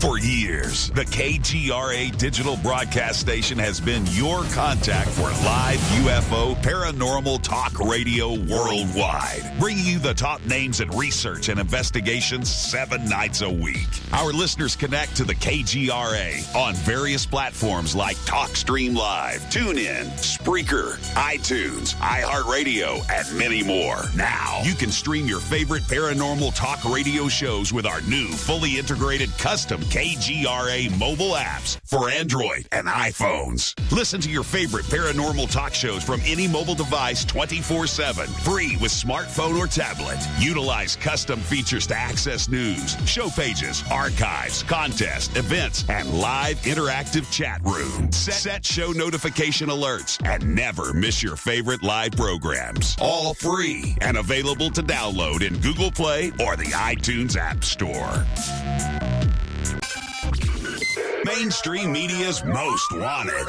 For years, the KGRA digital broadcast station has been your contact for live UFO paranormal talk radio worldwide, bringing you the top names in research and investigations 7 nights a week. Our listeners connect to the KGRA on various platforms like TalkStream Live, TuneIn, Spreaker, iTunes, iHeartRadio, and many more. Now, you can stream your favorite paranormal talk radio shows with our new fully integrated custom KGRA mobile apps for Android and iPhones. Listen to your favorite paranormal talk shows from any mobile device 24/7, free with smartphone or tablet. Utilize custom features to access news, show pages, archives, contests, events, and live interactive chat rooms. Set show notification alerts and never miss your favorite live programs. All free and available to download in Google Play or the iTunes App Store. Mainstream media's most wanted.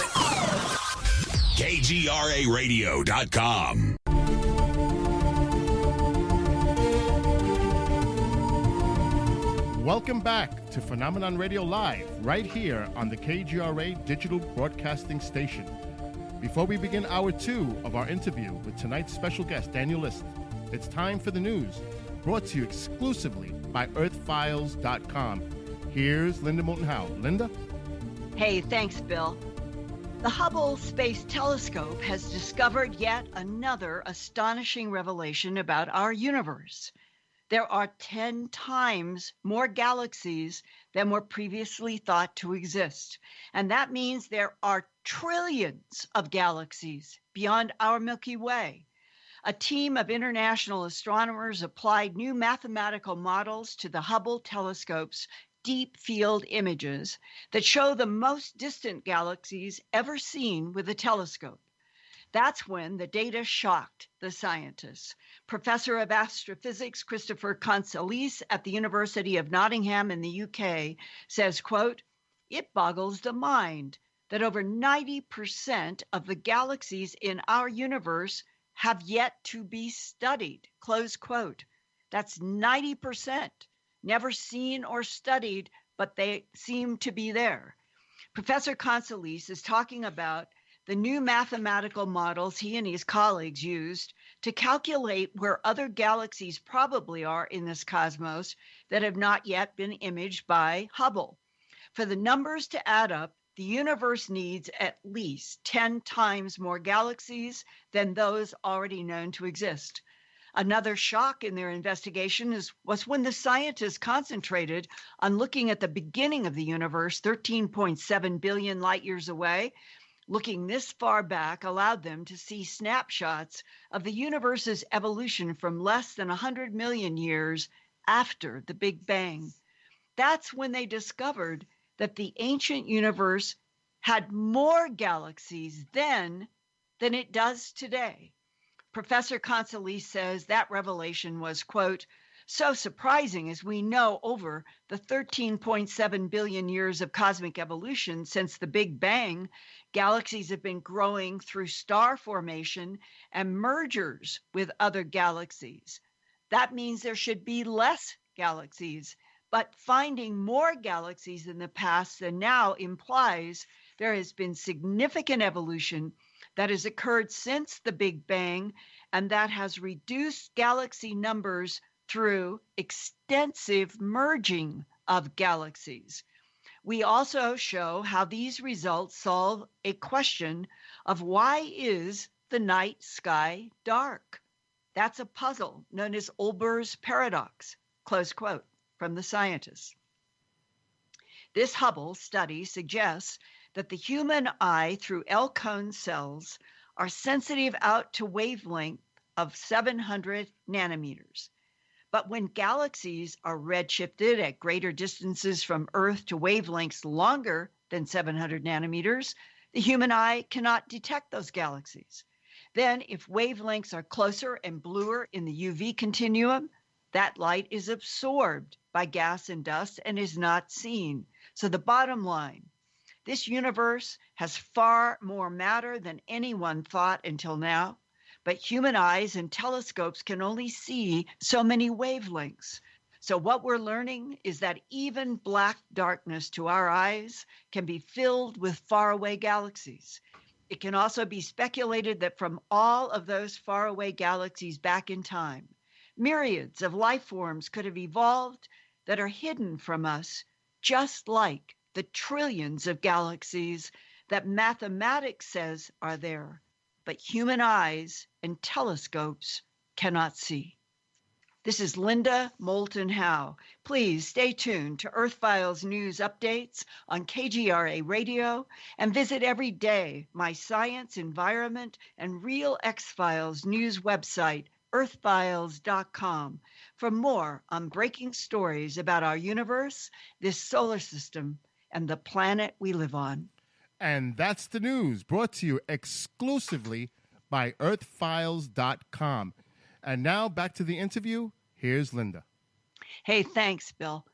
KGRAradio.com. Welcome back to Phenomenon Radio Live, right here on the KGRA Digital Broadcasting Station. Before we begin hour 2 of our interview with tonight's special guest, Daniel List, it's time for the news, brought to you exclusively by EarthFiles.com. Here's Linda Moulton Howe. Linda? Hey, thanks, Bill. The Hubble Space Telescope has discovered yet another astonishing revelation about our universe. There are 10 times more galaxies than were previously thought to exist. And that means there are trillions of galaxies beyond our Milky Way. A team of international astronomers applied new mathematical models to the Hubble telescope's deep field images that show the most distant galaxies ever seen with a telescope. That's when the data shocked the scientists. Professor of Astrophysics Christopher Consolis at the University of Nottingham in the UK says, quote, "It boggles the mind that over 90% of the galaxies in our universe have yet to be studied," close quote. That's 90%. Never seen or studied, but they seem to be there. Professor Consolis is talking about the new mathematical models he and his colleagues used to calculate where other galaxies probably are in this cosmos that have not yet been imaged by Hubble. For the numbers to add up, the universe needs at least 10 times more galaxies than those already known to exist. Another shock in their investigation was when the scientists concentrated on looking at the beginning of the universe, 13.7 billion light years away. Looking this far back allowed them to see snapshots of the universe's evolution from less than 100 million years after the Big Bang. That's when they discovered that the ancient universe had more galaxies then than it does today. Professor Consolis says that revelation was, quote, "so surprising as we know over the 13.7 billion years of cosmic evolution since the Big Bang, galaxies have been growing through star formation and mergers with other galaxies. That means there should be less galaxies, but finding more galaxies in the past than now implies there has been significant evolution that has occurred since the Big Bang, and that has reduced galaxy numbers through extensive merging of galaxies. We also show how these results solve a question of why is the night sky dark? That's a puzzle known as Olbers' paradox, close quote from the scientists. This Hubble study suggests that the human eye through L-cone cells are sensitive out to wavelength of 700 nanometers. But when galaxies are redshifted at greater distances from Earth to wavelengths longer than 700 nanometers, the human eye cannot detect those galaxies. Then, if wavelengths are closer and bluer in the UV continuum, that light is absorbed by gas and dust and is not seen. So the bottom line, this universe has far more matter than anyone thought until now, but human eyes and telescopes can only see so many wavelengths. So, what we're learning is that even black darkness to our eyes can be filled with faraway galaxies. It can also be speculated that from all of those faraway galaxies back in time, myriads of life forms could have evolved that are hidden from us, just like the trillions of galaxies that mathematics says are there, but human eyes and telescopes cannot see. This is Linda Moulton Howe. Please stay tuned to Earth Files news updates on KGRA Radio and visit every day my science, environment, and real X-Files news website, earthfiles.com, for more on breaking stories about our universe, this solar system, and the planet we live on. And that's the news, brought to you exclusively by earthfiles.com. And now back to the interview. Here's Linda. Hey, thanks, Bill.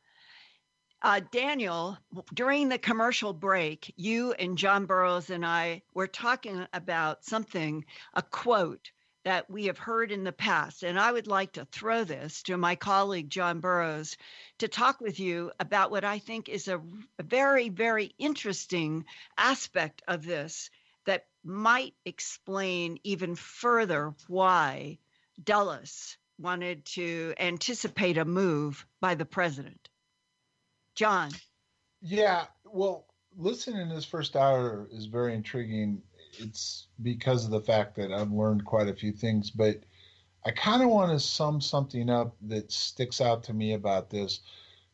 Daniel, during the commercial break, you and John Burroughs and I were talking about a quote that we have heard in the past. And I would like to throw this to my colleague, John Burroughs, to talk with you about what I think is a very, very interesting aspect of this that might explain even further why Dulles wanted to anticipate a move by the president. John. Yeah, well, listening to this first hour is very intriguing. It's because of the fact that I've learned quite a few things, but I kind of want to sum something up that sticks out to me about this.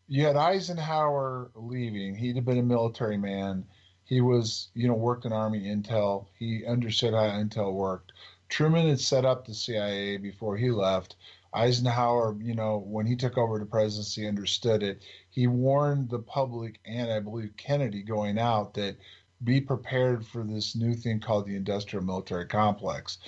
You had Eisenhower leaving. He'd have been a military man. He was, worked in Army intel. He understood how intel worked. Truman had set up the CIA before he left. Eisenhower, when he took over the presidency, understood it. He warned the public and I believe Kennedy going out that be prepared for this new thing called the industrial military complex.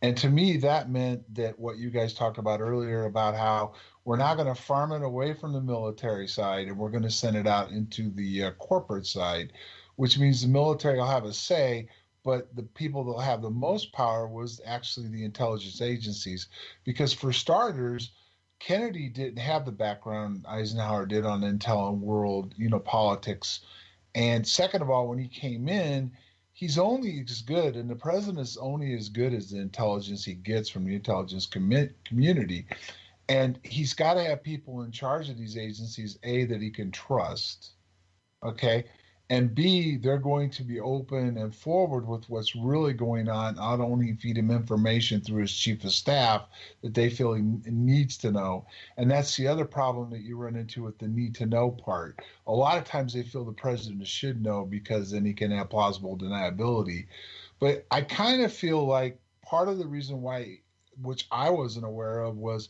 And to me, that meant that what you guys talked about earlier about how we're not going to farm it away from the military side and we're going to send it out into the corporate side, which means the military will have a say, but the people that will have the most power was actually the intelligence agencies. Because for starters, Kennedy didn't have the background Eisenhower did on intel and world, politics. And second of all, when he came in, he's only as good, and the president is only as good as the intelligence he gets from the intelligence community. And he's got to have people in charge of these agencies, A, that he can trust, okay? And B, they're going to be open and forward with what's really going on, not only feed him information through his chief of staff that they feel he needs to know. And that's the other problem that you run into with the need to know part. A lot of times they feel the president should know because then he can have plausible deniability. But I kind of feel like part of the reason why, which I wasn't aware of, was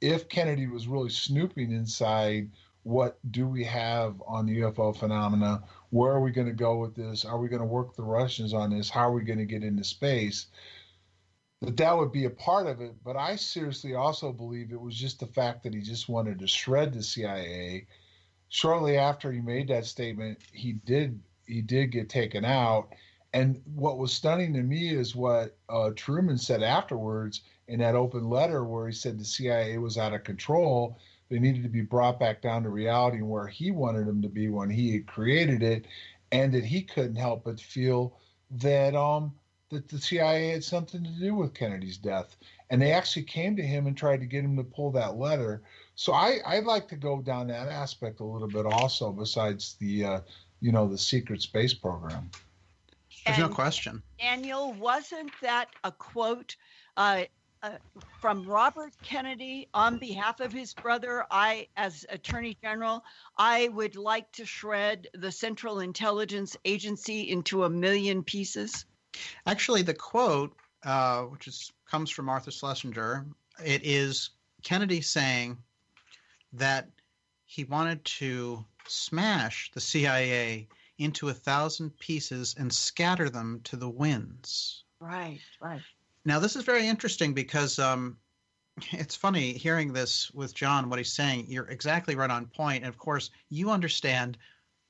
if Kennedy was really snooping inside, what do we have on the UFO phenomena? Where are we going to go with this? Are we going to work the Russians on this? How are we going to get into space? That would be a part of it. But I seriously also believe it was just the fact that he just wanted to shred the CIA. Shortly after he made that statement, he did get taken out. And what was stunning to me is what Truman said afterwards in that open letter where he said the CIA was out of control. They needed to be brought back down to reality and where he wanted them to be when he had created it, and that he couldn't help but feel that that the CIA had something to do with Kennedy's death. And they actually came to him and tried to get him to pull that letter. So I'd like to go down that aspect a little bit also, besides the the secret space program. There's no question. Daniel, wasn't that a quote from Robert Kennedy on behalf of his brother? As Attorney General, I would like to shred the Central Intelligence Agency into 1,000,000 pieces. Actually, the quote, which comes from Arthur Schlesinger, it is Kennedy saying that he wanted to smash the CIA into 1,000 pieces and scatter them to the winds. Right. Now, this is very interesting because it's funny hearing this with John, what he's saying. You're exactly right on point. And of course, you understand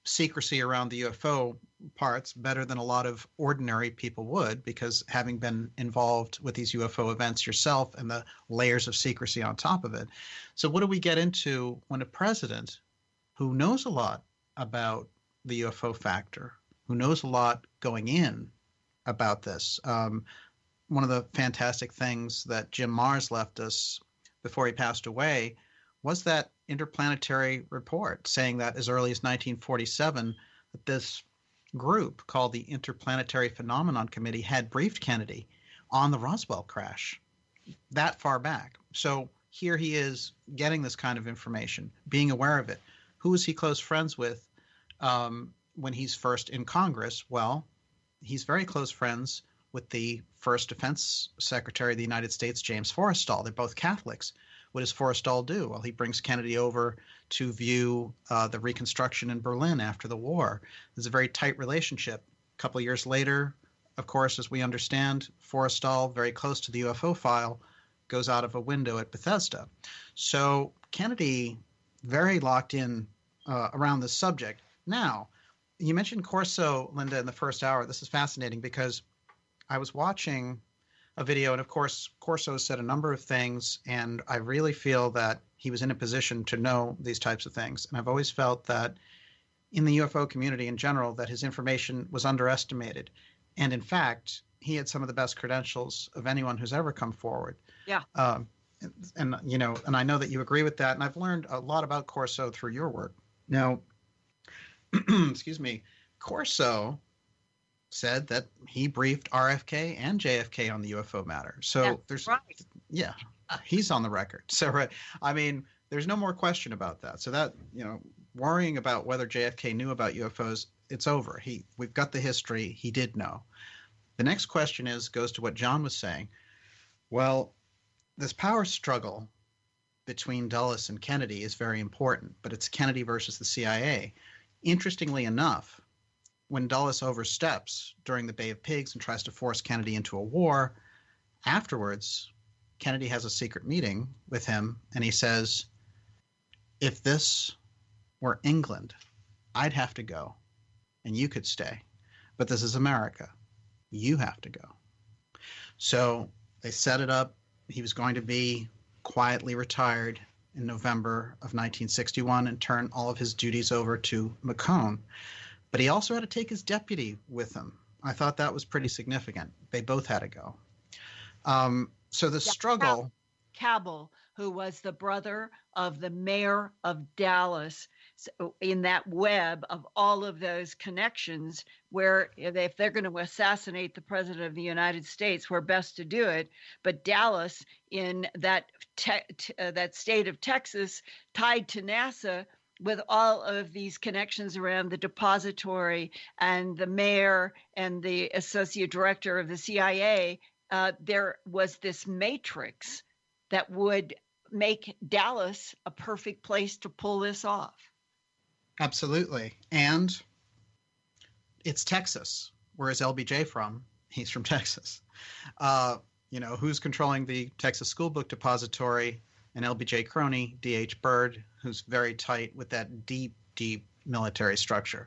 secrecy around the UFO parts better than a lot of ordinary people would, because having been involved with these UFO events yourself and the layers of secrecy on top of it. So what do we get into when a president who knows a lot about the UFO factor, who knows a lot going in about this? One of the fantastic things that Jim Marrs left us before he passed away was that interplanetary report saying that as early as 1947, that this group called the Interplanetary Phenomenon Committee had briefed Kennedy on the Roswell crash that far back. So here he is getting this kind of information, being aware of it. Who is he close friends with when he's first in Congress? Well, he's very close friends with the first Defense Secretary of the United States, James Forrestal. They're both Catholics. What does Forrestal do? Well, he brings Kennedy over to view the reconstruction in Berlin after the war. There's a very tight relationship. A couple of years later, of course, as we understand, Forrestal, very close to the UFO file, goes out of a window at Bethesda. So Kennedy, very locked in around this subject. Now, you mentioned Corso, Linda, in the first hour. This is fascinating because I was watching a video, and of course, Corso said a number of things, and I really feel that he was in a position to know these types of things. And I've always felt that in the UFO community in general, that his information was underestimated. And in fact, he had some of the best credentials of anyone who's ever come forward. Yeah. And you know, and I know that you agree with that. And I've learned a lot about Corso through your work. Now, excuse me, Corso said that he briefed RFK and JFK on the UFO matter. So there's, right. Yeah, he's on the record. So, right, I mean, there's no more question about that. So that, you know, worrying about whether JFK knew about UFOs, it's over. We've got the history. He did know. The next question goes to what John was saying. Well, this power struggle between Dulles and Kennedy is very important, but it's Kennedy versus the CIA. Interestingly enough, when Dulles oversteps during the Bay of Pigs and tries to force Kennedy into a war, afterwards, Kennedy has a secret meeting with him, and he says, if this were England, I'd have to go, and you could stay. But this is America. You have to go. So they set it up. He was going to be quietly retired in November of 1961 and turn all of his duties over to McCone. But he also had to take his deputy with him. I thought that was pretty significant. They both had to go. So the struggle... Cabell, who was the brother of the mayor of Dallas, in that web of all of those connections, where if they're going to assassinate the president of the United States, where best to do it. But Dallas, in that state of Texas, tied to NASA, with all of these connections around the depository and the mayor and the associate director of the CIA, there was this matrix that would make Dallas a perfect place to pull this off. Absolutely. And it's Texas. Where is LBJ from? He's from Texas. You know, who's controlling the Texas School Book Depository? And LBJ crony, D.H. Byrd, who's very tight with that deep, deep military structure.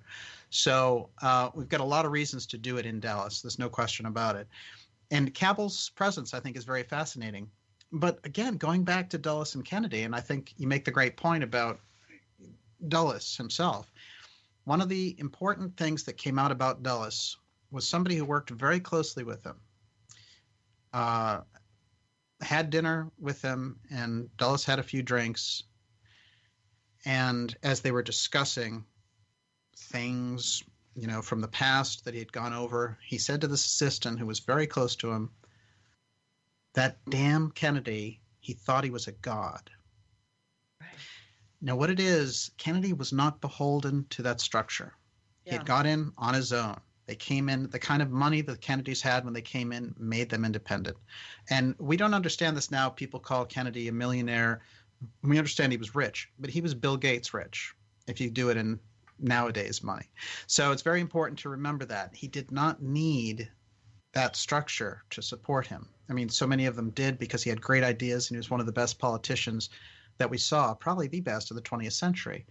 So we've got a lot of reasons to do it in Dallas. There's no question about it. And Cabell's presence, I think, is very fascinating. But again, going back to Dulles and Kennedy, and I think you make the great point about Dulles himself. One of the important things that came out about Dulles was somebody who worked very closely with him. Had dinner with him, and Dulles had a few drinks. And as they were discussing things, you know, from the past that he had gone over, he said to this assistant who was very close to him, that damn Kennedy, he thought he was a god. Right. Now, what it is, Kennedy was not beholden to that structure. Yeah. He had got in on his own. They came in, the kind of money the Kennedys had when they came in made them independent. And we don't understand this now. People call Kennedy a millionaire. We understand he was rich, but he was Bill Gates rich, if you do it in nowadays money. So it's very important to remember that. He did not need that structure to support him. I mean, so many of them did because he had great ideas and he was one of the best politicians that we saw, probably the best of the 20th century.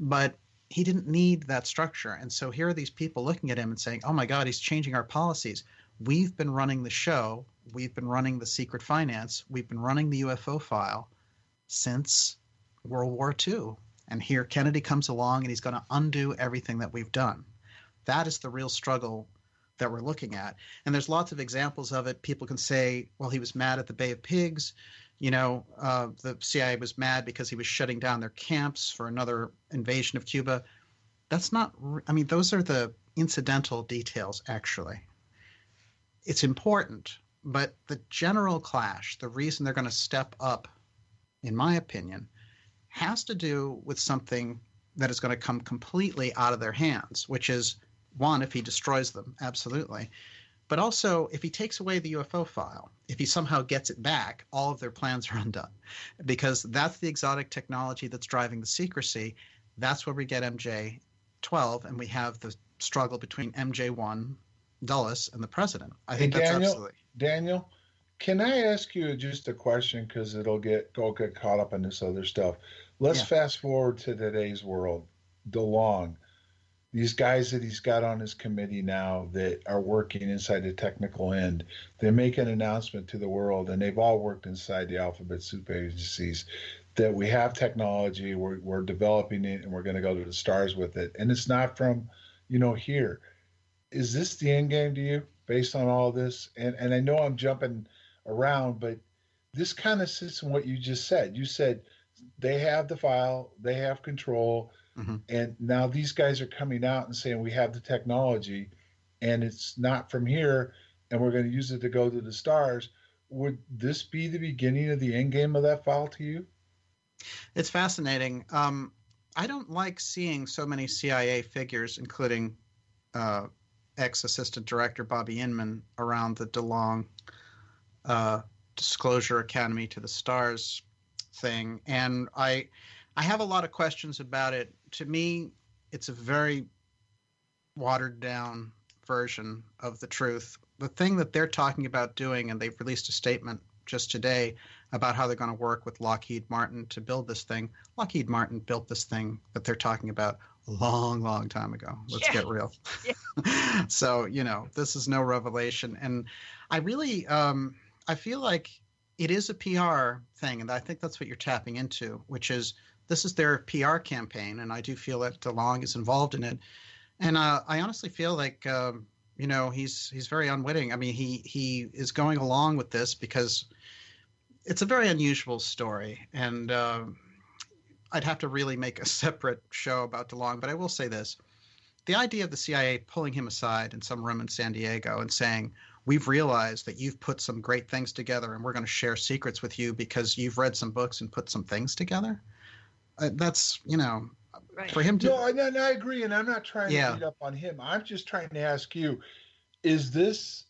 But he didn't need that structure. And so here are these people looking at him and saying, oh my God, he's changing our policies. We've been running the show. We've been running the secret finance. We've been running the UFO file since World War II. And here Kennedy comes along and he's going to undo everything that we've done. That is the real struggle that we're looking at. And there's lots of examples of it. People can say, well, he was mad at the Bay of Pigs. The CIA was mad because he was shutting down their camps for another invasion of Cuba. That's not, those are the incidental details, actually. It's important, but the general clash, the reason they're going to step up, in my opinion, has to do with something that is going to come completely out of their hands, which is, one, if he destroys them, absolutely. But also, if he takes away the UFO file, if he somehow gets it back, all of their plans are undone. Because that's the exotic technology that's driving the secrecy. That's where we get MJ-12, and we have the struggle between MJ-1, Dulles, and the president. I think that's absolutely... Daniel, can I ask you just a question, because it'll get caught up in this other stuff. Let's fast forward to today's world. DeLong, these guys that he's got on his committee now that are working inside the technical end, they make an announcement to the world, and they've all worked inside the alphabet soup agencies, that we have technology, we're developing it, and we're going to go to the stars with it. And it's not from, here. Is this the end game to you, based on all this? And I know I'm jumping around, but this kind of sits in what you just said. You said they have the file, they have control, and now these guys are coming out and saying we have the technology, and it's not from here, and we're going to use it to go to the stars. Would this be the beginning of the end game of that file to you? It's fascinating. I don't like seeing so many CIA figures, including ex-assistant director Bobby Inman, around the DeLong Disclosure Academy to the Stars thing. And I have a lot of questions about it. To me, it's a very watered down version of the truth. The thing that they're talking about doing, and they've released a statement just today about how they're going to work with Lockheed Martin to build this thing. Lockheed Martin built this thing that they're talking about a long, long time ago. Let's get real. Yeah. So, this is no revelation. And I really, I feel like it is a PR thing. And I think that's what you're tapping into, which is this is their PR campaign. And I do feel that DeLong is involved in it. And I honestly feel like, he's very unwitting. I mean, he is going along with this because it's a very unusual story. And I'd have to really make a separate show about DeLong. But I will say this. The idea of the CIA pulling him aside in some room in San Diego and saying, we've realized that you've put some great things together and we're going to share secrets with you because you've read some books and put some things together. That's, right. For him to... No, I agree. And I'm not trying to beat up on him. I'm just trying to ask you, is this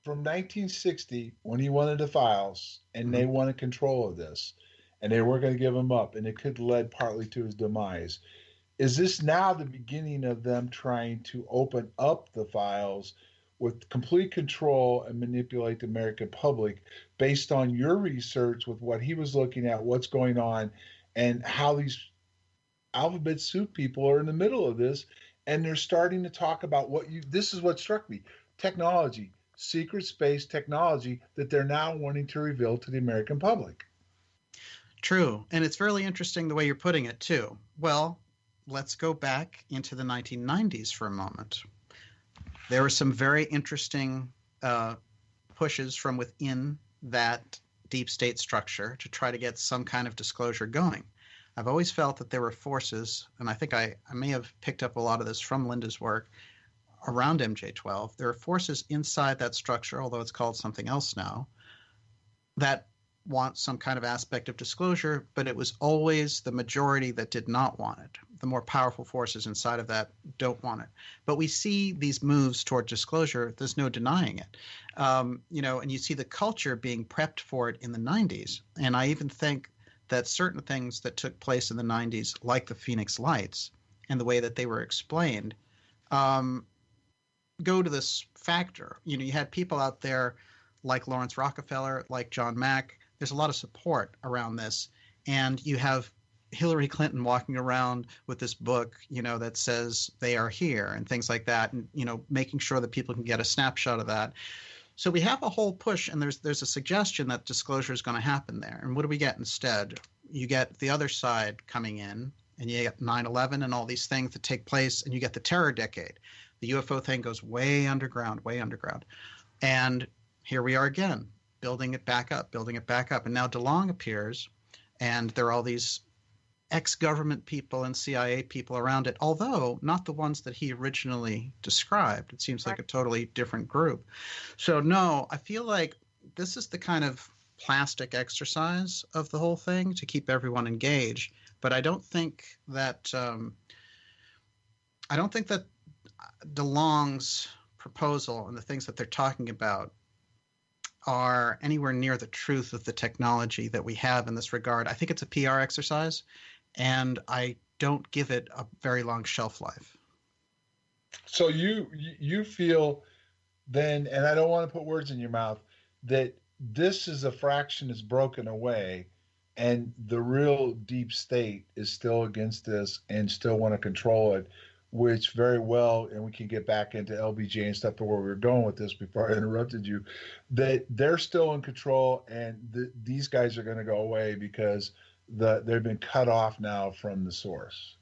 from 1960 when he wanted the files and they wanted control of this and they were going to give him up and it could have led partly to his demise? Is this now the beginning of them trying to open up the files with complete control and manipulate the American public based on your research with what he was looking at, what's going on, and how these alphabet soup people are in the middle of this, and they're starting to talk about this is what struck me, technology, secret space technology that they're now wanting to reveal to the American public. True. And it's really interesting the way you're putting it too. Well, let's go back into the 1990s for a moment. There were some very interesting pushes from within that deep state structure to try to get some kind of disclosure going. I've always felt that there were forces, and I think I may have picked up a lot of this from Linda's work around MJ-12. There are forces inside that structure, although it's called something else now, that want some kind of aspect of disclosure, but it was always the majority that did not want it. The more powerful forces inside of that don't want it. But we see these moves toward disclosure. There's no denying it. And you see the culture being prepped for it in the 90s. And I even think that certain things that took place in the 90s, like the Phoenix Lights and the way that they were explained, go to this factor. You had people out there like Lawrence Rockefeller, like John Mack. There's a lot of support around this. And you have Hillary Clinton walking around with this book, that says they are here and things like that, and making sure that people can get a snapshot of that. So we have a whole push, and there's a suggestion that disclosure is going to happen there. And what do we get instead? You get the other side coming in, and you get 9/11 and all these things that take place, and you get the terror decade. The UFO thing goes way underground. And here we are again, building it back up. And now DeLong appears, and there are all these ex-government people and CIA people around it, although not the ones that he originally described. It seems like a totally different group. So no, I feel like this is the kind of plastic exercise of the whole thing to keep everyone engaged. But I don't think that DeLong's proposal and the things that they're talking about are anywhere near the truth of the technology that we have in this regard. I think it's a PR exercise, and I don't give it a very long shelf life. So you feel then, and I don't want to put words in your mouth, that this is a fraction that's broken away, and the real deep state is still against this and still want to control it, which very well, and we can get back into LBJ and stuff to where we were going with this before I interrupted you, that they're still in control, and these guys are going to go away because they've been cut off now from the source.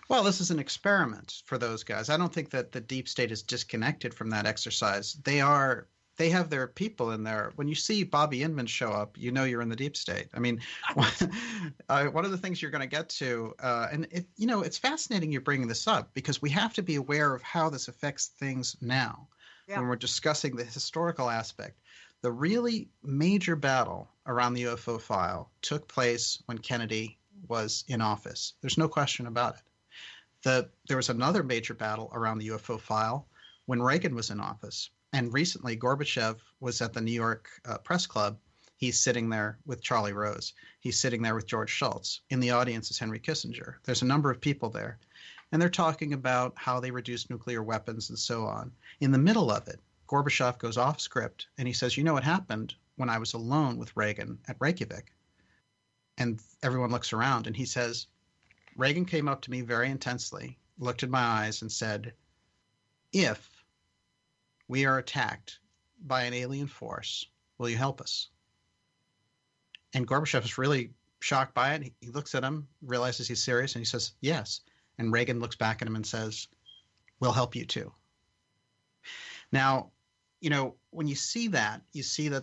Well, this is an experiment for those guys. I don't think that the deep state is disconnected from that exercise. They have their people in there. When you see Bobby Inman show up, you're in the deep state. I mean, one of the things you're going to get to, and it's fascinating you're bringing this up, because we have to be aware of how this affects things now. Yeah. When we're discussing the historical aspect. The really major battle around the UFO file took place when Kennedy was in office. There's no question about it. There was another major battle around the UFO file when Reagan was in office. And recently, Gorbachev was at the New York Press Club. He's sitting there with Charlie Rose. He's sitting there with George Shultz. In the audience is Henry Kissinger. There's a number of people there. And they're talking about how they reduce nuclear weapons and so on. In the middle of it, Gorbachev goes off script, and he says, what happened when I was alone with Reagan at Reykjavik? And everyone looks around, and he says, Reagan came up to me very intensely, looked in my eyes, and said, if we are attacked by an alien force, will you help us? And Gorbachev is really shocked by it. He looks at him, realizes he's serious, and he says, yes. And Reagan looks back at him and says, we'll help you too. Now, when you see that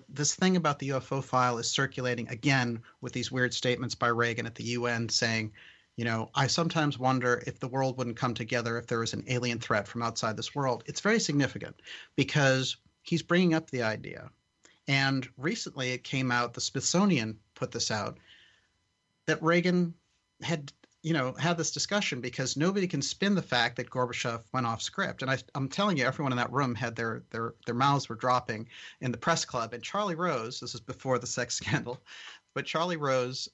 this thing about the UFO file is circulating again with these weird statements by Reagan at the UN saying, I sometimes wonder if the world wouldn't come together if there was an alien threat from outside this world. It's very significant because he's bringing up the idea. And recently it came out, the Smithsonian put this out, that Reagan had this discussion because nobody can spin the fact that Gorbachev went off script. And I'm telling you, everyone in that room had their mouths were dropping in the press club. And Charlie Rose, this is before the sex scandal, but Charlie Rose,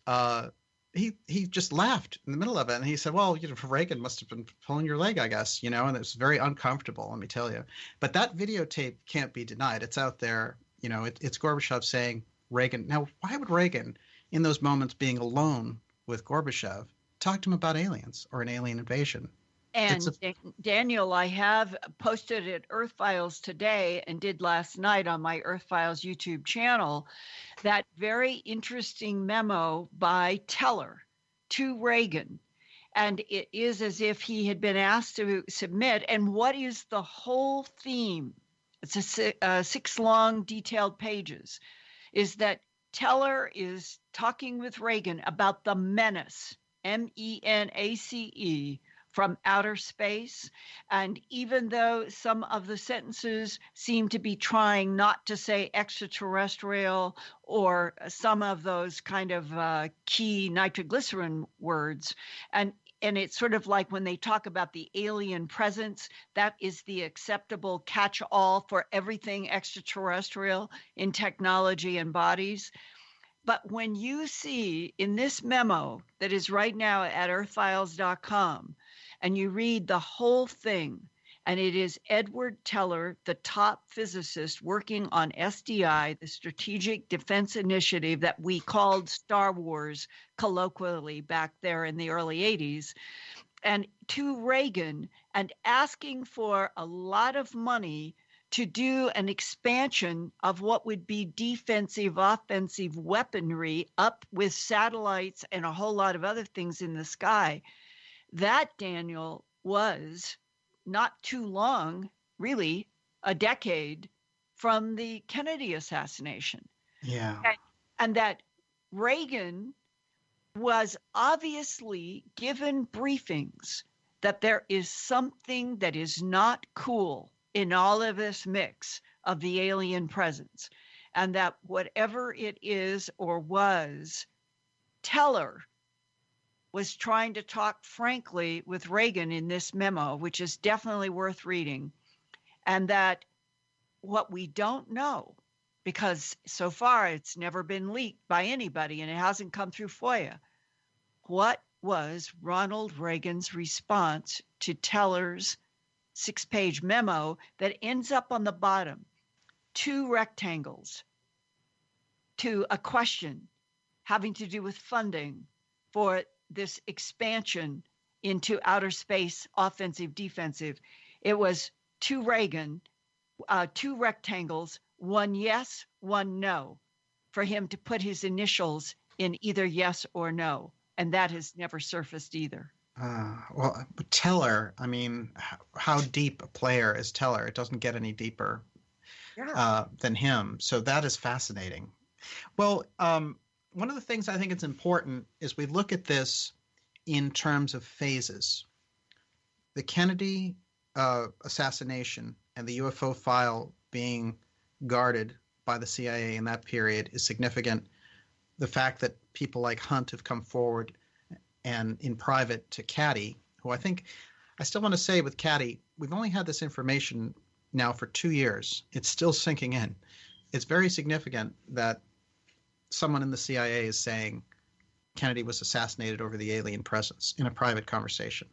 he just laughed in the middle of it. And he said, well, Reagan must have been pulling your leg, I guess, and it was very uncomfortable, let me tell you. But that videotape can't be denied. It's out there. It's Gorbachev saying Reagan. Now, why would Reagan, in those moments being alone with Gorbachev, talk to him about aliens or an alien invasion? And Daniel, I have posted at Earth Files today and did last night on my Earth Files YouTube channel that very interesting memo by Teller to Reagan. And it is as if he had been asked to submit. And what is the whole theme? It's a 6 long detailed pages, is that Teller is talking with Reagan about the menace, MENACE, from outer space. And even though some of the sentences seem to be trying not to say extraterrestrial or some of those kind of key nitroglycerin words, and it's sort of like when they talk about the alien presence, that is the acceptable catch-all for everything extraterrestrial in technology and bodies. But when you see in this memo that is right now at earthfiles.com, and you read the whole thing, And it is Edward Teller, the top physicist working on SDI, the Strategic Defense Initiative that we called Star Wars colloquially back there in the early 80s, and to Reagan, and asking for a lot of money to do an expansion of what would be defensive, offensive weaponry up with satellites and a whole lot of other things in the sky. That, Daniel, was not too long, really, a decade from the Kennedy assassination. Yeah. And that Reagan was obviously given briefings that there is something that is not cool in all of this mix of the alien presence, and that whatever it is or was, Teller was trying to talk frankly with Reagan in this memo, which is definitely worth reading, and that what we don't know, because so far it's never been leaked by anybody and it hasn't come through FOIA, what was Ronald Reagan's response to Teller's 6-page memo that ends up on the bottom, 2 rectangles, to a question having to do with funding for this expansion into outer space, offensive, defensive. It was to Reagan, 2 rectangles, 1 yes, 1 no, for him to put his initials in either yes or no. And that has never surfaced either. Well, Teller, I mean, how deep a player is Teller? It doesn't get any deeper than him. So that is fascinating. Well, one of the things I think it's important is we look at this in terms of phases. The Kennedy assassination and the UFO file being guarded by the CIA in that period is significant. The fact that people like Hunt have come forward and in private to Caddy, who I still want to say with Caddy, we've only had this information now for 2 years. It's still sinking in. It's very significant that someone in the CIA is saying Kennedy was assassinated over the alien presence in a private conversation.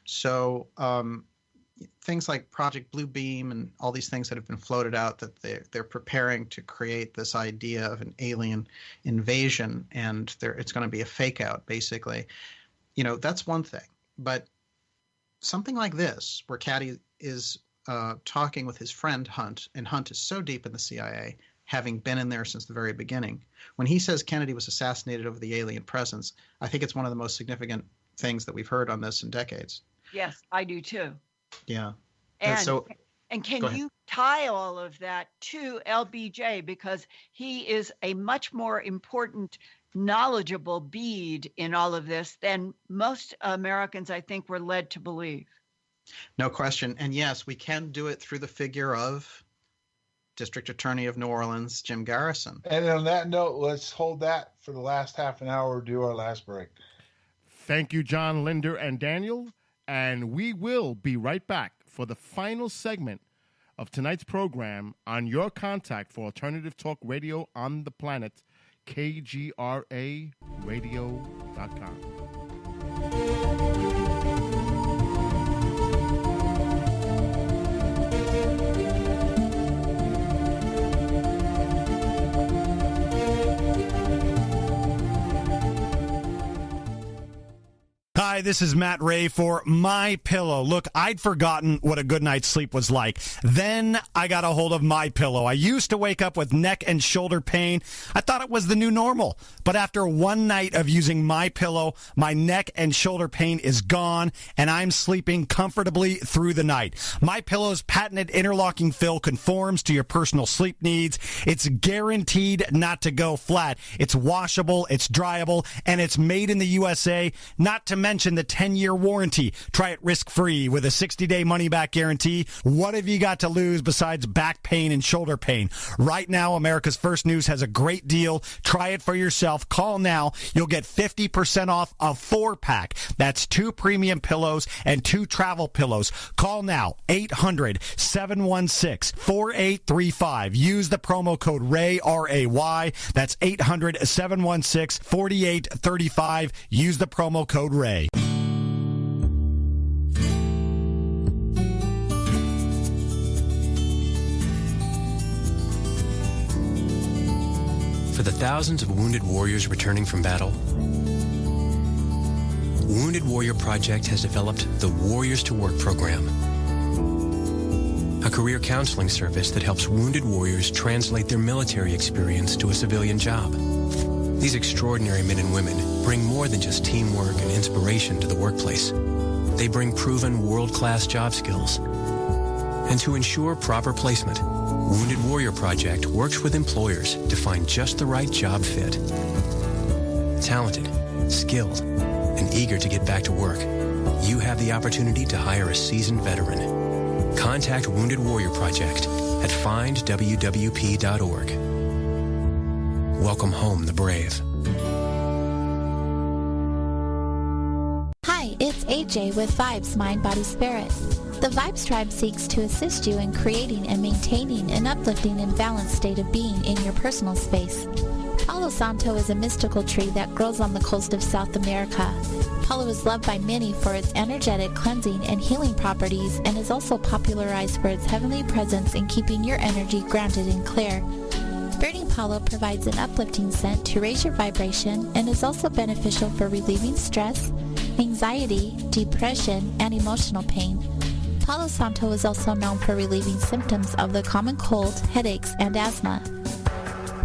So things like Project Blue Beam and all these things that have been floated out, that they're preparing to create this idea of an alien invasion, and it's going to be a fake out, basically. You know, that's one thing. But something like this, where Caddy is talking with his friend Hunt, and Hunt is so deep in the CIA, having been in there since the very beginning, when he says Kennedy was assassinated over the alien presence, I think it's one of the most significant things that we've heard on this in decades. Yes, I do too. Yeah. And can you tie all of that to LBJ, because he is a much more important, knowledgeable bead in all of this than most Americans, I think, were led to believe. No question. And yes, we can do it through the figure of District Attorney of New Orleans, Jim Garrison. And on that note, let's hold that for the last half an hour, do our last break. Thank you, John, Linder, and Daniel. And we will be right back for the final segment of tonight's program on your contact for alternative talk radio on the planet, KGRAradio.com. Hi, this is Matt Ray for MyPillow. Look, I'd forgotten what a good night's sleep was like. Then I got a hold of MyPillow. I used to wake up with neck and shoulder pain. I thought it was the new normal. But after one night of using MyPillow, my neck and shoulder pain is gone, and I'm sleeping comfortably through the night. MyPillow's patented interlocking fill conforms to your personal sleep needs. It's guaranteed not to go flat. It's washable, it's dryable, and it's made in the USA, not to mention the 10-year warranty. Try it risk-free with a 60-day money-back guarantee. What have you got to lose besides back pain and shoulder pain? Right now, America's First News has a great deal. Try it for yourself. Call now. You'll get 50% off a 4-pack. That's 2 premium pillows and 2 travel pillows. Call now, 800-716-4835. Use the promo code RAY, R-A-Y. That's 800-716-4835. Use the promo code RAY. for the thousands of wounded warriors returning from battle, Wounded Warrior Project has developed the Warriors to Work program, a career counseling service that helps wounded warriors translate their military experience to a civilian job. These extraordinary men and women bring more than just teamwork and inspiration to the workplace. They bring proven world-class job skills. And to ensure proper placement, Wounded Warrior Project works with employers to find just the right job fit. Talented, skilled, and eager to get back to work, you have the opportunity to hire a seasoned veteran. Contact Wounded Warrior Project at findwwp.org. Welcome home the brave. Hi, it's AJ with Vibes Mind, Body, Spirit. The Vibes Tribe seeks to assist you in creating and maintaining an uplifting and balanced state of being in your personal space. Palo Santo is a mystical tree that grows on the coast of South America. Palo is loved by many for its energetic, cleansing, and healing properties and is also popularized for its heavenly presence in keeping your energy grounded and clear. Burning Palo provides an uplifting scent to raise your vibration and is also beneficial for relieving stress, anxiety, depression, and emotional pain. Palo Santo is also known for relieving symptoms of the common cold, headaches, and asthma.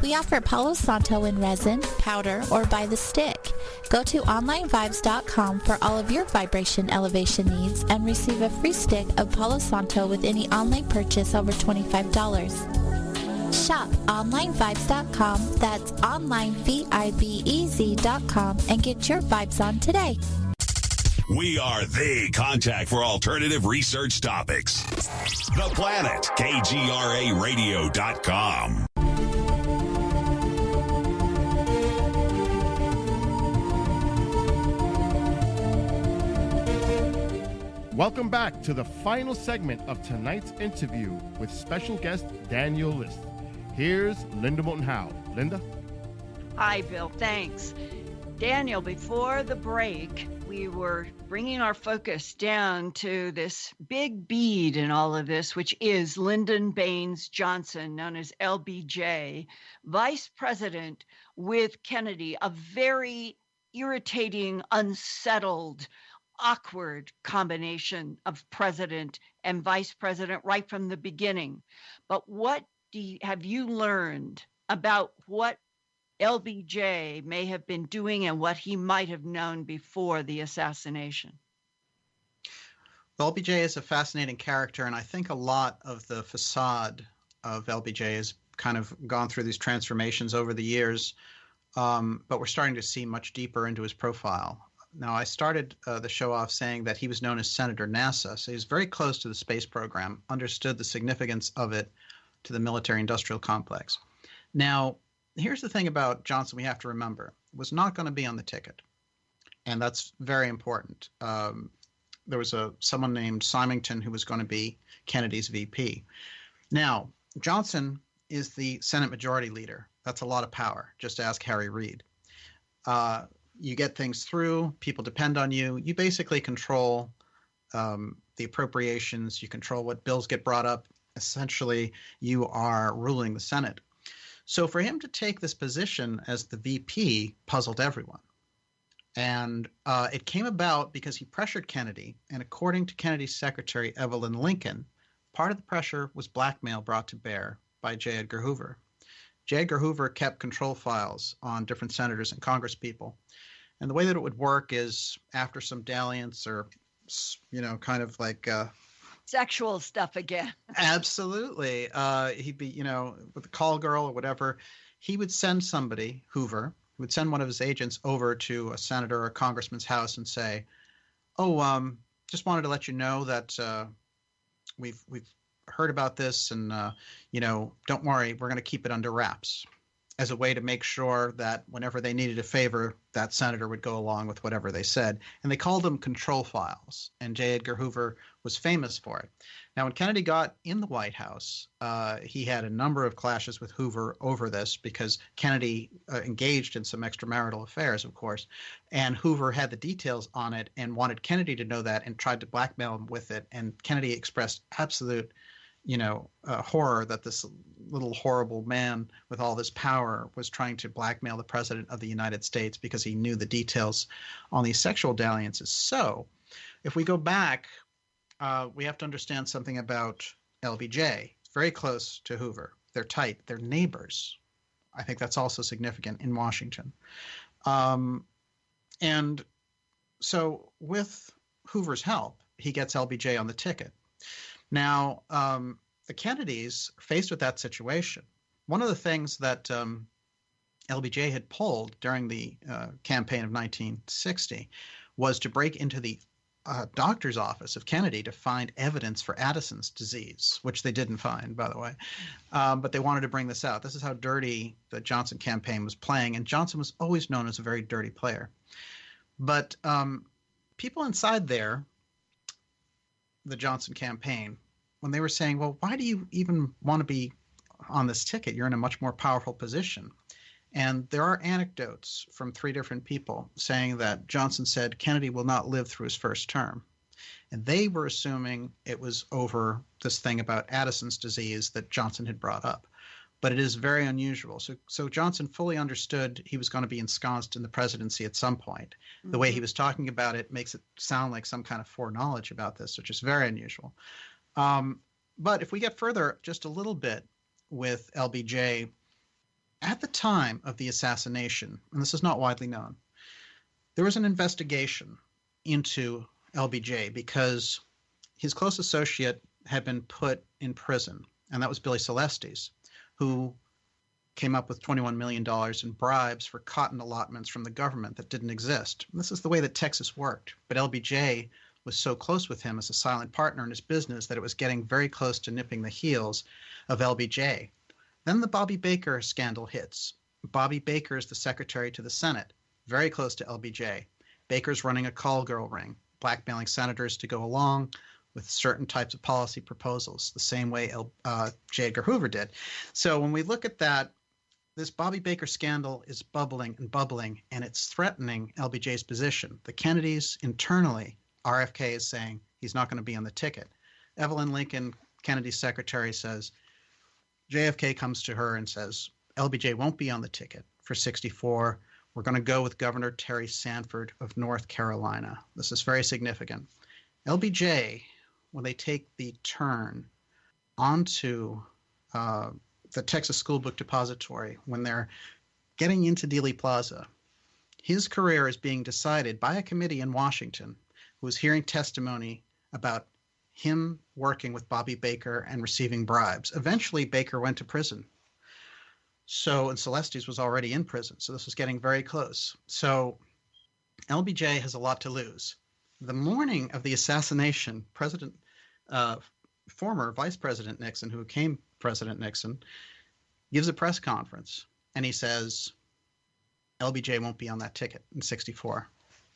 We offer Palo Santo in resin, powder, or by the stick. Go to onlinevibes.com for all of your vibration elevation needs and receive a free stick of Palo Santo with any online purchase over $25. Shop onlinevibes.com, that's onlinevibez.com, and get your vibes on today. We are the contact for alternative research topics. The Planet, KGRAradio.com. Welcome back to the final segment of tonight's interview with special guest Daniel List. Here's Linda Moulton Howe. Linda? Hi, Bill. Thanks. Daniel, before the break, we were bringing our focus down to this big bead in all of this, which is Lyndon Baines Johnson, known as LBJ, vice president with Kennedy, a very irritating, unsettled, awkward combination of president and vice president right from the beginning. But what have you learned about what LBJ may have been doing and what he might have known before the assassination? Well, LBJ is a fascinating character, and I think a lot of the facade of LBJ has kind of gone through these transformations over the years, but we're starting to see much deeper into his profile. Now, I started the show off saying that he was known as Senator NASA, so he was very close to the space program, understood the significance of it to the military-industrial complex. Now, here's the thing about Johnson we have to remember. It was not going to be on the ticket, and that's very important. There was someone named Symington who was going to be Kennedy's VP. Now, Johnson is the Senate Majority Leader. That's a lot of power. Just ask Harry Reid. You get things through. People depend on you. You basically control the appropriations. You control what bills get brought up. Essentially, you are ruling the Senate. So for him to take this position as the VP puzzled everyone. And it came about because he pressured Kennedy. And according to Kennedy's secretary, Evelyn Lincoln, part of the pressure was blackmail brought to bear by J. Edgar Hoover. J. Edgar Hoover kept control files on different senators and congresspeople. And the way that it would work is after some dalliance or, kind of like Sexual stuff again. Absolutely. He'd be, with a call girl or whatever. He would send somebody, Hoover, would send one of his agents over to a senator or a congressman's house and say, just wanted to let you know that we've heard about this and, don't worry, we're going to keep it under wraps, as a way to make sure that whenever they needed a favor, that senator would go along with whatever they said. And they called them control files, and J. Edgar Hoover was famous for it. Now, when Kennedy got in the White House, he had a number of clashes with Hoover over this because Kennedy engaged in some extramarital affairs, of course, and Hoover had the details on it and wanted Kennedy to know that and tried to blackmail him with it. And Kennedy expressed absolute horror that this little horrible man with all this power was trying to blackmail the president of the United States because he knew the details on these sexual dalliances. So if we go back, we have to understand something about LBJ. It's very close to Hoover. They're tight. They're neighbors. I think that's also significant in Washington. And so with Hoover's help, he gets LBJ on the ticket. Now, the Kennedys, faced with that situation, one of the things that LBJ had pulled during the campaign of 1960 was to break into the doctor's office of Kennedy to find evidence for Addison's disease, which they didn't find, by the way. But they wanted to bring this out. This is how dirty the Johnson campaign was playing, and Johnson was always known as a very dirty player. But people inside there, the Johnson campaign, when they were saying, well, why do you even want to be on this ticket? You're in a much more powerful position. And there are anecdotes from 3 different people saying that Johnson said Kennedy will not live through his first term. And they were assuming it was over this thing about Addison's disease that Johnson had brought up. But it is very unusual. So Johnson fully understood he was going to be ensconced in the presidency at some point. Mm-hmm. The way he was talking about it makes it sound like some kind of foreknowledge about this, which is very unusual. But if we get further just a little bit with LBJ, at the time of the assassination, and this is not widely known, there was an investigation into LBJ because his close associate had been put in prison, and that was Billy Celestes, who came up with $21 million in bribes for cotton allotments from the government that didn't exist. And this is the way that Texas worked. But LBJ was so close with him as a silent partner in his business that it was getting very close to nipping the heels of LBJ. Then the Bobby Baker scandal hits. Bobby Baker is the secretary to the Senate, very close to LBJ. Baker's running a call girl ring, blackmailing senators to go along with certain types of policy proposals, the same way J. Edgar Hoover did. So when we look at that, this Bobby Baker scandal is bubbling and bubbling, and it's threatening LBJ's position. The Kennedys internally, RFK is saying he's not going to be on the ticket. Evelyn Lincoln, Kennedy's secretary, says, JFK comes to her and says, LBJ won't be on the ticket for 64. We're going to go with Governor Terry Sanford of North Carolina. This is very significant. LBJ, when they take the turn onto the Texas School Book Depository, when they're getting into Dealey Plaza, his career is being decided by a committee in Washington who is hearing testimony about him working with Bobby Baker and receiving bribes. Eventually, Baker went to prison. And Celestes was already in prison. So this was getting very close. So LBJ has a lot to lose. The morning of the assassination, former Vice President Nixon, who became President Nixon, gives a press conference, and he says, LBJ won't be on that ticket in 64.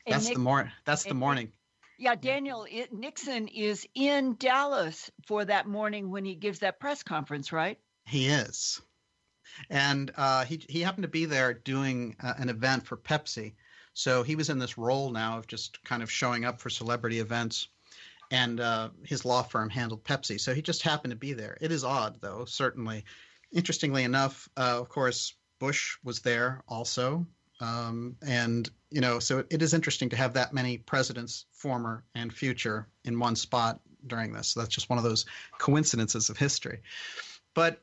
That's the morning. Yeah, Daniel, Nixon is in Dallas for that morning when he gives that press conference, right? He is. And he happened to be there doing an event for Pepsi. So he was in this role now of just kind of showing up for celebrity events. And his law firm handled Pepsi. So he just happened to be there. It is odd, though, certainly. Interestingly enough, of course, Bush was there also. So it is interesting to have that many presidents, former and future, in one spot during this. So that's just one of those coincidences of history. But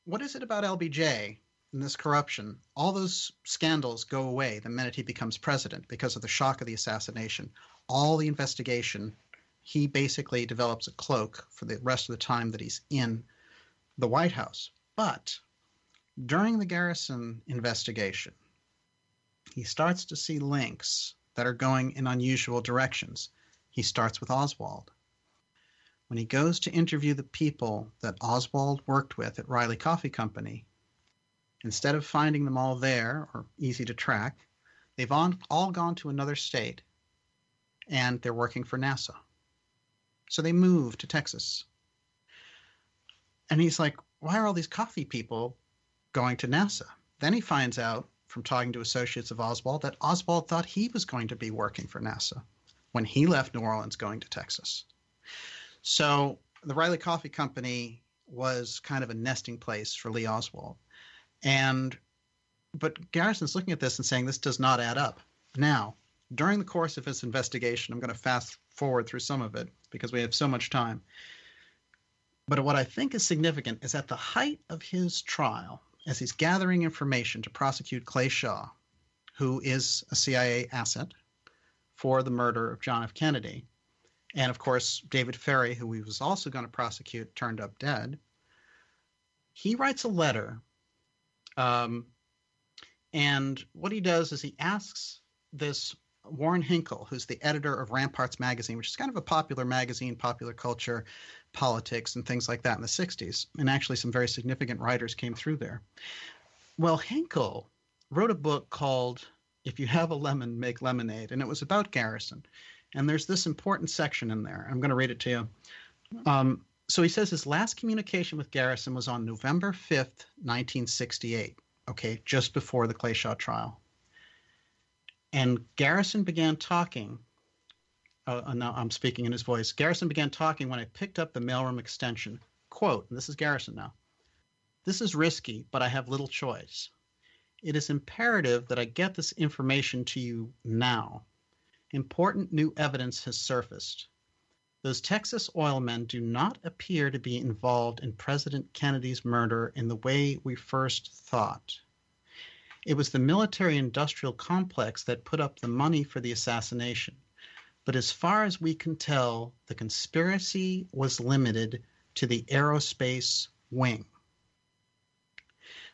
what is it about LBJ and this corruption? All those scandals go away the minute he becomes president because of the shock of the assassination. All the investigation, he basically develops a cloak for the rest of the time that he's in the White House. But during the Garrison investigation, he starts to see links that are going in unusual directions. He starts with Oswald. When he goes to interview the people that Oswald worked with at Riley Coffee Company, instead of finding them all there or easy to track, they've all gone to another state, and they're working for NASA. So they move to Texas. And he's like, why are all these coffee people going to NASA? Then he finds out from talking to associates of Oswald that Oswald thought he was going to be working for NASA when he left New Orleans going to Texas. So the Riley Coffee Company was kind of a nesting place for Lee Oswald. But Garrison's looking at this and saying this does not add up. Now, during the course of his investigation, I'm going to fast forward through some of it because we have so much time. But what I think is significant is at the height of his trial, as he's gathering information to prosecute Clay Shaw, who is a CIA asset for the murder of John F. Kennedy, and of course, David Ferrie, who he was also going to prosecute, turned up dead. He writes a letter. And what he does is he asks this Warren Hinkle, who's the editor of Ramparts magazine, which is kind of a popular magazine, popular culture, politics, and things like that in the 60s. And actually some very significant writers came through there. Well, Hinkle wrote a book called If You Have a Lemon, Make Lemonade, and it was about Garrison. And there's this important section in there. I'm going to read it to you. So he says his last communication with Garrison was on November 5th, 1968. Okay, just before the Clay Shaw trial. And Garrison began talking. Now I'm speaking in his voice. Garrison began talking when I picked up the mailroom extension. Quote, and this is Garrison now. This is risky, but I have little choice. It is imperative that I get this information to you now. Important new evidence has surfaced. Those Texas oil men do not appear to be involved in President Kennedy's murder in the way we first thought. It was the military-industrial complex that put up the money for the assassination. But as far as we can tell, the conspiracy was limited to the aerospace wing.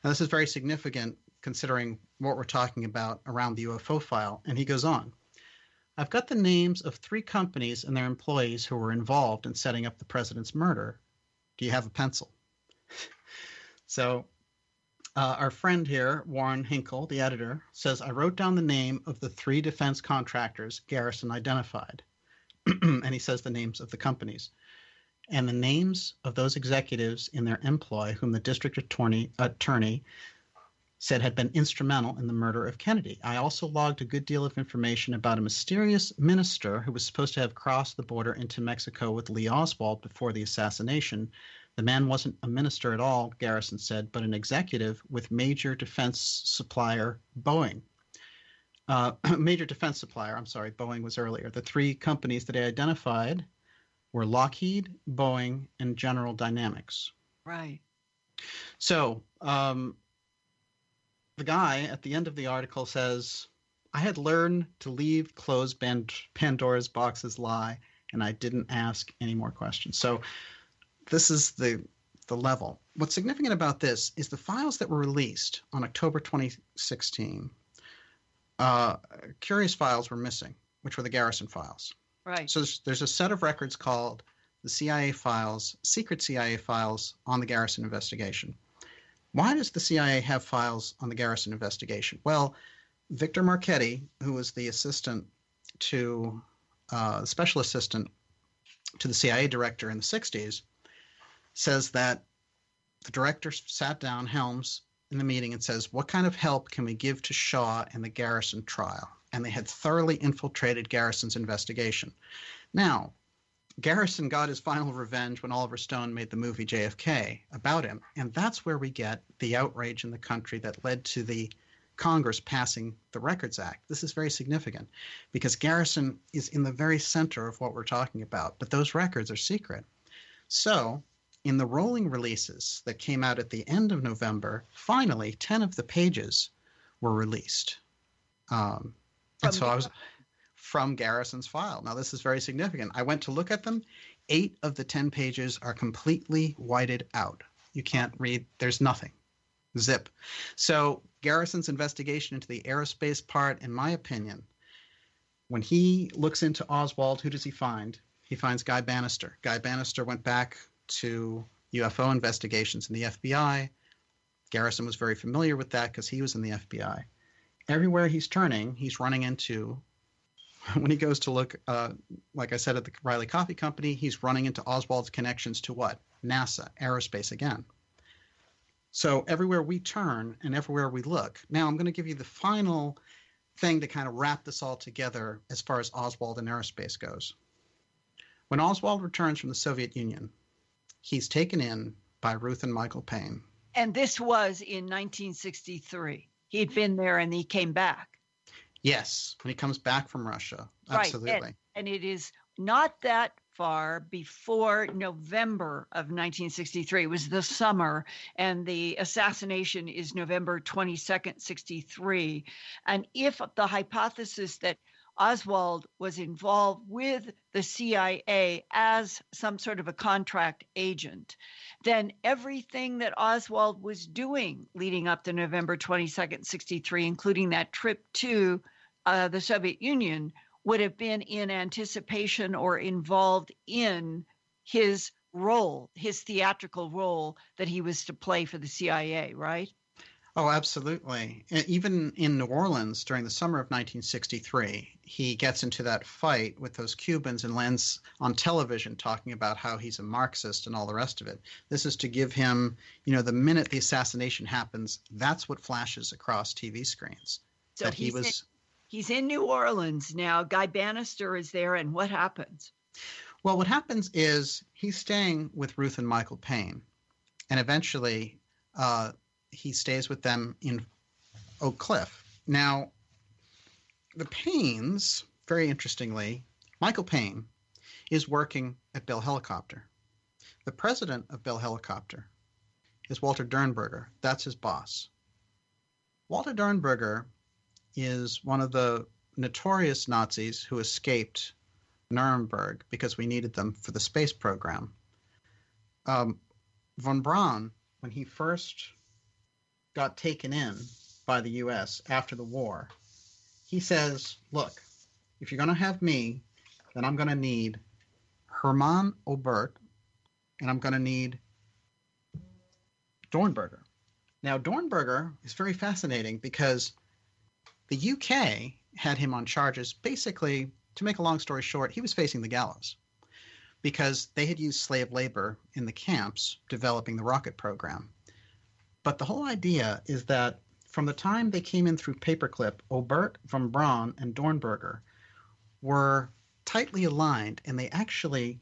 Now, this is very significant considering what we're talking about around the UFO file. And he goes on. I've got the names of 3 companies and their employees who were involved in setting up the president's murder. Do you have a pencil? So our friend here, Warren Hinkle, the editor, says, I wrote down the name of the 3 defense contractors Garrison identified. And he says the names of the companies. And the names of those executives in their employ whom the district attorney said had been instrumental in the murder of Kennedy. I also logged a good deal of information about a mysterious minister who was supposed to have crossed the border into Mexico with Lee Oswald before the assassination. The man wasn't a minister at all, Garrison said, but an executive with major defense supplier Boeing. Boeing was earlier. The 3 companies that I identified were Lockheed, Boeing, and General Dynamics. Right. So, the guy at the end of the article says, I had learned to leave closed Pandora's boxes lie, and I didn't ask any more questions. So this is the level. What's significant about this is the files that were released on October 2016. Curious files were missing, which were the Garrison files. Right. So there's a set of records called the CIA files, secret CIA files on the Garrison investigation. Why does the CIA have files on the Garrison investigation? Well, Victor Marchetti, who was the special assistant to the CIA director in the 60s, says that the director sat down, Helms, in the meeting and says, what kind of help can we give to Shaw in the Garrison trial? And they had thoroughly infiltrated Garrison's investigation. Now, Garrison got his final revenge when Oliver Stone made the movie JFK about him. And that's where we get the outrage in the country that led to the Congress passing the Records Act. This is very significant because Garrison is in the very center of what we're talking about, but those records are secret. So in the rolling releases that came out at the end of November, finally 10 of the pages were released. From Garrison's file. Now, this is very significant. I went to look at them. 8 of the 10 pages are completely whited out. You can't read. There's nothing. Zip. So Garrison's investigation into the aerospace part, in my opinion, when he looks into Oswald, who does he find? He finds Guy Bannister. Guy Bannister went back to UFO investigations in the FBI. Garrison was very familiar with that because he was in the FBI. Everywhere he's turning, he's running into, when he goes to look, like I said, at the Riley Coffee Company, he's running into Oswald's connections to what? NASA, aerospace again. So everywhere we turn and everywhere we look. Now, I'm going to give you the final thing to kind of wrap this all together as far as Oswald and aerospace goes. When Oswald returns from the Soviet Union, he's taken in by Ruth and Michael Paine. And this was in 1963. He'd been there and he came back. Yes, when he comes back from Russia. Absolutely. Right. And it is not that far before November of 1963. It was the summer, and the assassination is November 22nd, 63. And if the hypothesis that Oswald was involved with the CIA as some sort of a contract agent, then everything that Oswald was doing leading up to November 22nd, 63, including that trip to the Soviet Union, would have been in anticipation or involved in his role, his theatrical role that he was to play for the CIA, right? Oh, absolutely. Even in New Orleans during the summer of 1963, he gets into that fight with those Cubans and lands on television talking about how he's a Marxist and all the rest of it. This is to give him, the minute the assassination happens, that's what flashes across TV screens. So that he's in New Orleans now. Guy Bannister is there, and what happens? Well, what happens is he's staying with Ruth and Michael Paine, and eventually he stays with them in Oak Cliff. Now, the Paines, very interestingly, Michael Paine is working at Bell Helicopter. The president of Bell Helicopter is Walter Dernberger. That's his boss. Walter Dernberger is one of the notorious Nazis who escaped Nuremberg because we needed them for the space program. Von Braun, when he first got taken in by the U.S. after the war, he says, look, if you're going to have me, then I'm going to need Hermann Oberth, and I'm going to need Dornberger. Now, Dornberger is very fascinating because the UK had him on charges. Basically, to make a long story short, he was facing the gallows because they had used slave labor in the camps developing the rocket program. But the whole idea is that from the time they came in through paperclip, Oberth, von Braun, and Dornberger were tightly aligned, and they actually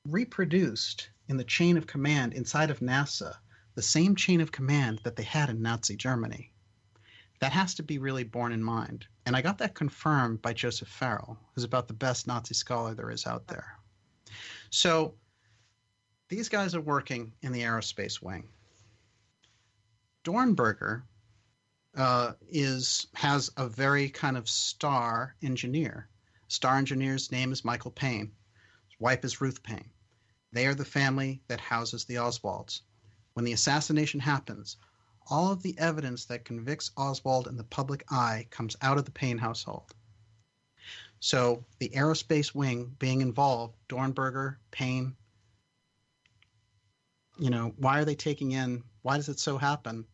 reproduced in the chain of command inside of NASA the same chain of command that they had in Nazi Germany. That has to be really borne in mind. And I got that confirmed by Joseph Farrell, who's about the best Nazi scholar there is out there. So these guys are working in the aerospace wing. Dornberger has a very kind of star engineer. Star engineer's name is Michael Paine. His wife is Ruth Paine. They are the family that houses the Oswalds. When the assassination happens, all of the evidence that convicts Oswald in the public eye comes out of the Paine household. So the aerospace wing being involved, Dornberger, Paine, why are they taking in, why does it so happen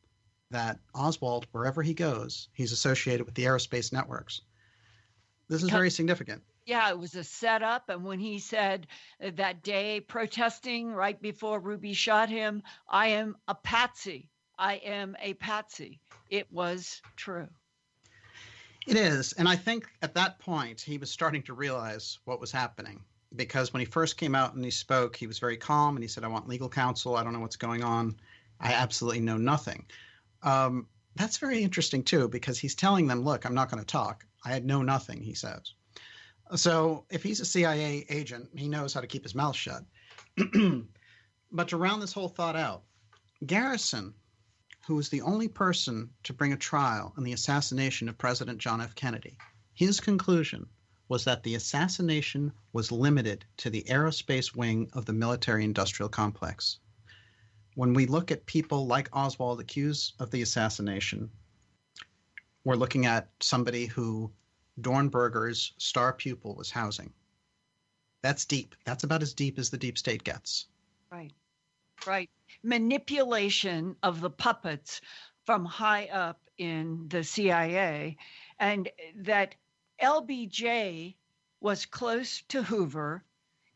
that Oswald, wherever he goes, he's associated with the aerospace networks? This is very significant. Yeah, it was a setup. And when he said that day protesting right before Ruby shot him, I am a patsy. I am a patsy. It was true. It is. And I think at that point, he was starting to realize what was happening. Because when he first came out and he spoke, he was very calm and he said, I want legal counsel. I don't know what's going on. I absolutely know nothing. That's very interesting, too, because he's telling them, look, I'm not going to talk. I know nothing, he says. So if he's a CIA agent, he knows how to keep his mouth shut. But to round this whole thought out, Garrison, who was the only person to bring a trial in the assassination of President John F. Kennedy, his conclusion was that the assassination was limited to the aerospace wing of the military-industrial complex. When we look at people like Oswald accused of the assassination, we're looking at somebody who Dornberger's star pupil was housing. That's deep. That's about as deep as the deep state gets. Right. Right. Manipulation of the puppets from high up in the CIA, and that LBJ was close to Hoover.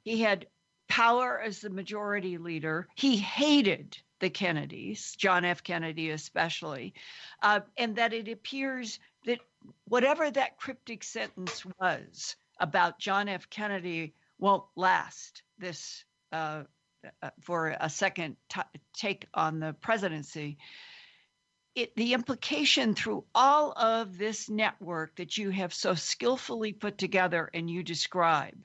He had power as the majority leader. He hated the Kennedys, John F. Kennedy especially, and that it appears that whatever that cryptic sentence was about John F. Kennedy won't last this for a second take on the presidency. The implication through all of this network that you have so skillfully put together and you describe,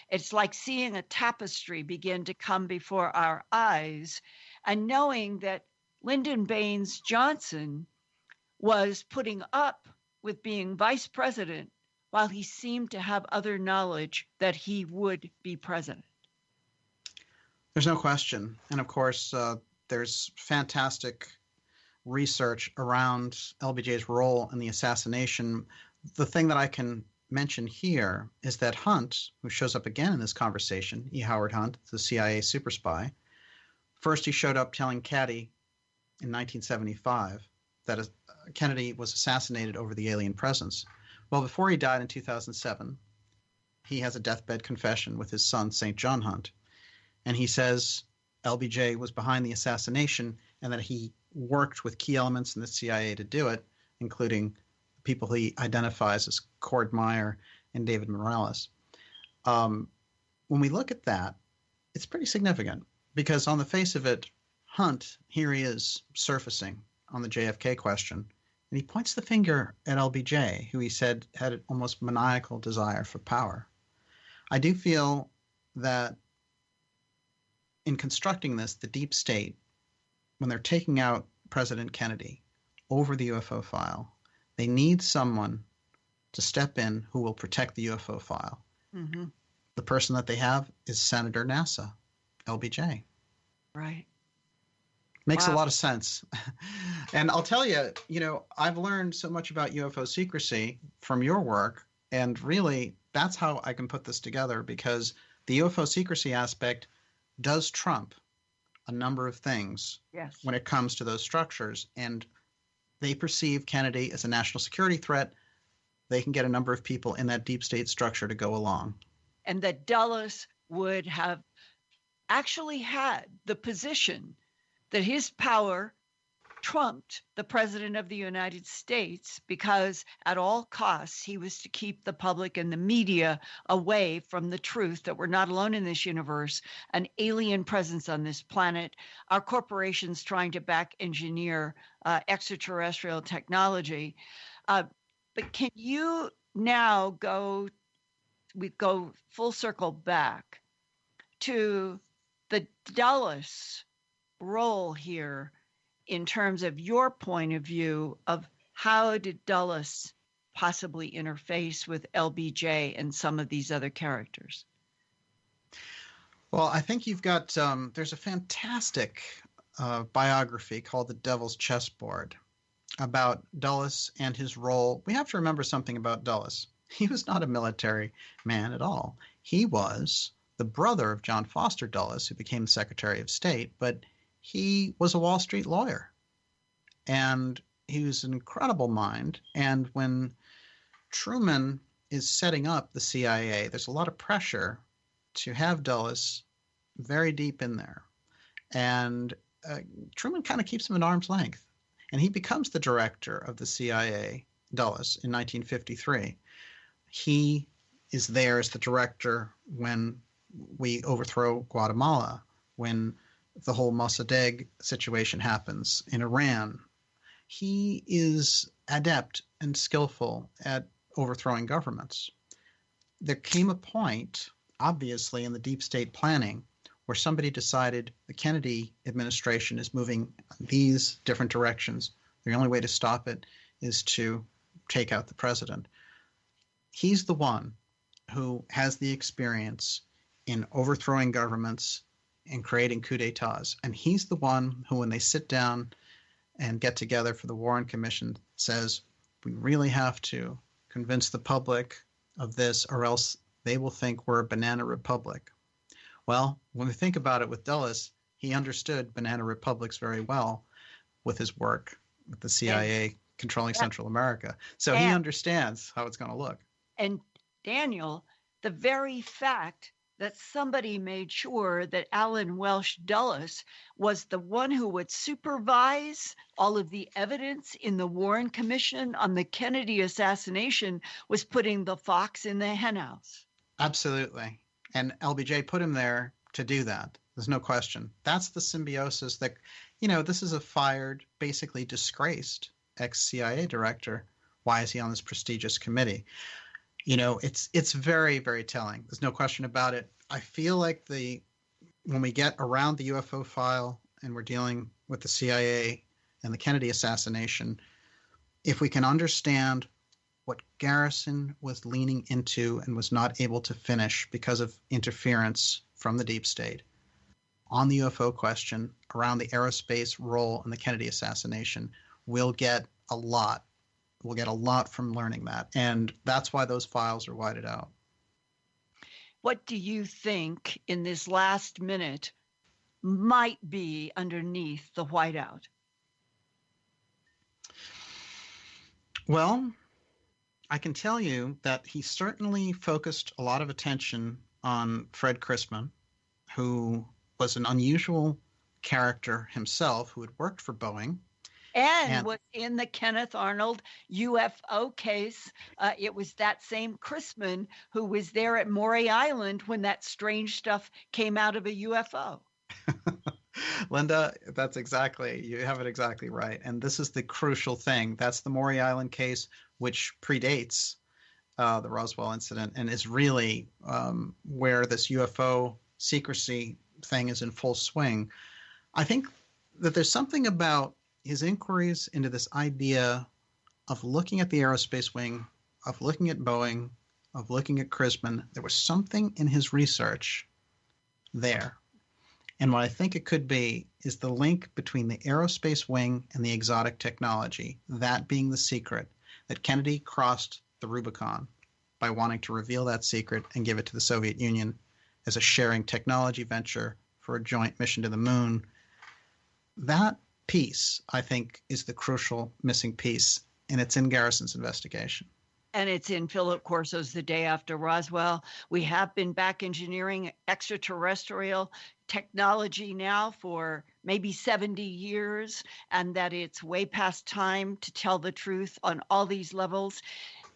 it's like seeing a tapestry begin to come before our eyes and knowing that Lyndon Baines Johnson was putting up with being vice president while he seemed to have other knowledge that he would be president. There's no question. And of course, there's fantastic research around LBJ's role in the assassination. The thing that I can mention here is that Hunt, who shows up again in this conversation, E. Howard Hunt, the CIA super spy, first he showed up telling Caddy in 1975 that Kennedy was assassinated over the alien presence. Well, before he died in 2007, he has a deathbed confession with his son, St. John Hunt. And he says LBJ was behind the assassination and that he worked with key elements in the CIA to do it, including people he identifies as Cord Meyer and David Morales. When we look at that, it's pretty significant because on the face of it, Hunt, here he is surfacing on the JFK question, and he points the finger at LBJ, who he said had an almost maniacal desire for power. I do feel that in constructing this, the deep state, when they're taking out President Kennedy over the UFO file, they need someone to step in who will protect the UFO file. Mm-hmm. The person that they have is Senator NASA, LBJ. Right. Makes a lot of sense. And I'll tell you, I've learned so much about UFO secrecy from your work, and really that's how I can put this together, because the UFO secrecy aspect does trump a number of things when it comes to those structures. And they perceive Kennedy as a national security threat. They can get a number of people in that deep state structure to go along. And that Dulles would have actually had the position that his power trumped the president of the United States, because at all costs he was to keep the public and the media away from the truth that we're not alone in this universe, an alien presence on this planet, our corporations trying to back engineer extraterrestrial technology. But can you now go full circle back to the Dulles role here in terms of your point of view of how did Dulles possibly interface with LBJ and some of these other characters? Well, I think you've got, there's a fantastic biography called The Devil's Chessboard about Dulles and his role. We have to remember something about Dulles. He was not a military man at all. He was the brother of John Foster Dulles, who became the Secretary of State, but he was a Wall Street lawyer, and he was an incredible mind. And when Truman is setting up the CIA, there's a lot of pressure to have Dulles very deep in there. And Truman kind of keeps him at arm's length. And he becomes the director of the CIA, Dulles, in 1953. He is there as the director when we overthrow Guatemala, when the whole Mossadegh situation happens in Iran. He is adept and skillful at overthrowing governments. There came a point, obviously, in the deep state planning where somebody decided the Kennedy administration is moving these different directions. The only way to stop it is to take out the president. He's the one who has the experience in overthrowing governments and creating coups d'etats. And he's the one who, when they sit down and get together for the Warren Commission, says, we really have to convince the public of this, or else they will think we're a banana republic. Well, when we think about it with Dulles, he understood banana republics very well with his work with the CIA controlling Central America. So he understands how it's going to look. And Daniel, the very fact that somebody made sure that Alan Welsh Dulles was the one who would supervise all of the evidence in the Warren Commission on the Kennedy assassination was putting the fox in the henhouse. Absolutely. And LBJ put him there to do that. There's no question. That's the symbiosis that, this is a fired, basically disgraced ex-CIA director. Why is he on this prestigious committee? It's very, very telling. There's no question about it. I feel like when we get around the UFO file and we're dealing with the CIA and the Kennedy assassination, if we can understand what Garrison was leaning into and was not able to finish because of interference from the deep state on the UFO question, around the aerospace role in the Kennedy assassination, we'll get a lot. We'll get a lot from learning that. And that's why those files are whited out. What do you think in this last minute might be underneath the whiteout? Well, I can tell you that he certainly focused a lot of attention on Fred Chrisman, who was an unusual character himself, who had worked for Boeing. And was in the Kenneth Arnold UFO case. It was that same Chrisman who was there at Maury Island when that strange stuff came out of a UFO. Linda, you have it exactly right. And this is the crucial thing. That's the Maury Island case, which predates the Roswell incident and is really where this UFO secrecy thing is in full swing. I think that there's something about his inquiries into this idea of looking at the aerospace wing, of looking at Boeing, of looking at Chrisman. There was something in his research there. And what I think it could be is the link between the aerospace wing and the exotic technology, that being the secret, that Kennedy crossed the Rubicon by wanting to reveal that secret and give it to the Soviet Union as a sharing technology venture for a joint mission to the moon. That piece, I think, is the crucial missing piece, and it's in Garrison's investigation. And it's in Philip Corso's The Day After Roswell. We have been back engineering extraterrestrial technology now for maybe 70 years, and that it's way past time to tell the truth on all these levels.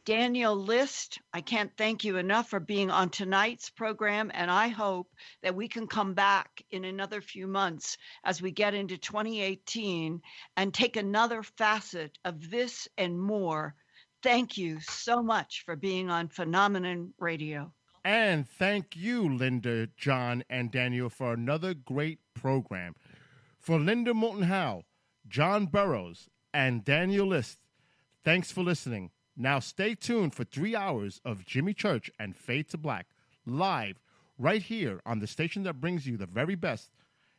Daniel List, I can't thank you enough for being on tonight's program, and I hope that we can come back in another few months as we get into 2018 and take another facet of this and more. Thank you so much for being on Phenomenon Radio. And thank you, Linda, John, and Daniel, for another great program. For Linda Moulton Howe, John Burroughs, and Daniel List, thanks for listening. Now stay tuned for 3 hours of Jimmy Church and Fade to Black, live right here on the station that brings you the very best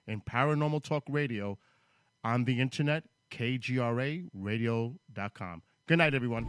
in paranormal talk radio on the internet, kgraradio.com. Good night, everyone.